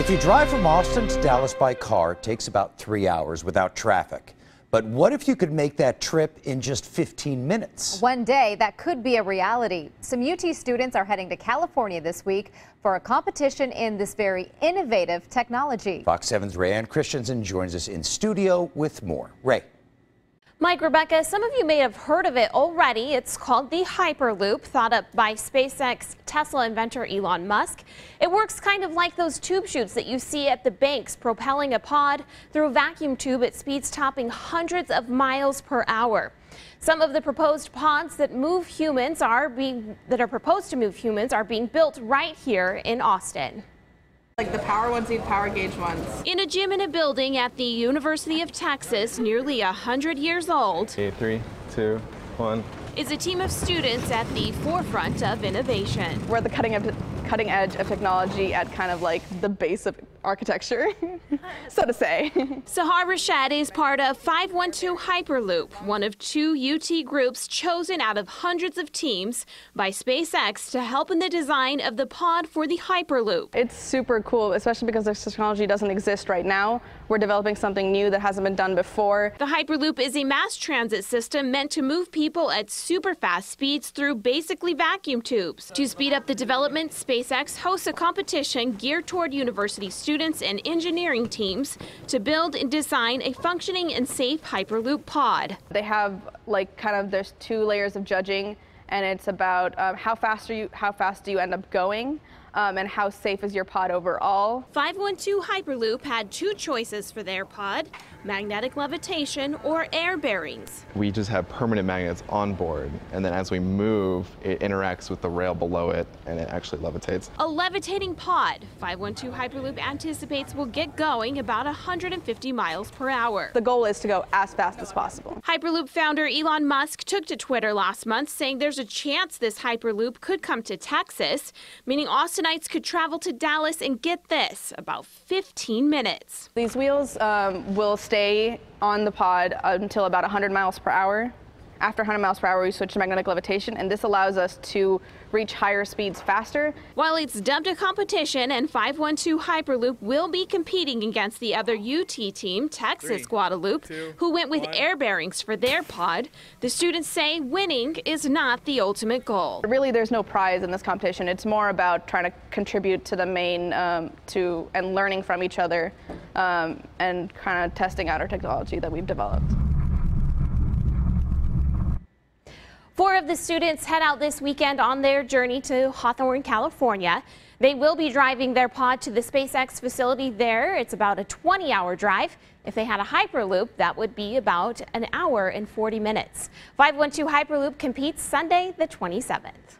If you drive from Austin to Dallas by car, it takes about 3 hours without traffic. But what if you could make that trip in just 15 minutes? One day, that could be a reality. Some UT students are heading to California this week for a competition in this very innovative technology. Fox 7's RaeAnn Christensen joins us in studio with more. Ray. Mike, Rebecca, some of you may have heard of it already. It's called the Hyperloop, thought up by SpaceX Tesla inventor Elon Musk. It works kind of like those tube chutes that you see at the banks, propelling a pod through a vacuum tube at speeds topping hundreds of miles per hour. Some of the proposed pods that are proposed to move humans are being built right here in Austin. Like the power ones need power gauge ones. In a gym in a building at the University of Texas, nearly 100 years old. Okay, 3, 2, 1. Is a team of students at the forefront of innovation. We're at the cutting edge of technology at kind of like the base of architecture, so to say. Sahar Rashad is part of 512 Hyperloop, one of 2 UT groups chosen out of hundreds of teams by SpaceX to help in the design of the pod for the Hyperloop. It's super cool, especially because this technology doesn't exist right now. We're developing something new that hasn't been done before. The Hyperloop is a mass transit system meant to move people at super fast speeds through basically vacuum tubes. To speed up the development, SpaceX hosts a competition geared toward university students and engineering teams to build and design a functioning and safe Hyperloop pod. They have there's 2 layers of judging, and it's about how fast do you end up going, and how safe is your pod overall. 512 Hyperloop had 2 choices for their pod: magnetic levitation or air bearings. We just have permanent magnets on board, and then as we move, it interacts with the rail below it, and it actually levitates. A levitating pod. 512 Hyperloop anticipates will get going about 150 miles per hour. The goal is to go as fast as possible. Hyperloop founder Elon Musk took to Twitter last month saying there's a chance this Hyperloop could come to Texas, meaning Austinites could travel to Dallas in, get this, about 15 minutes. These wheels will stay on the pod until about 100 miles per hour. After 100 miles per hour, we switch to magnetic levitation, and this allows us to reach higher speeds faster. While it's dubbed a competition and 512 Hyperloop will be competing against the other UT team, Texas Guadalupe, who went with air bearings for their pod, the students say winning is not the ultimate goal. Really, there's no prize in this competition. It's more about trying to contribute to the main, and learning from each other, and kind of testing out our technology that we've developed. 4 of the students head out this weekend on their journey to Hawthorne, California. They will be driving their pod to the SpaceX facility there. It's about a 20-hour drive. If they had a Hyperloop, that would be about an hour and 40 minutes. 512 Hyperloop competes Sunday, the 27th.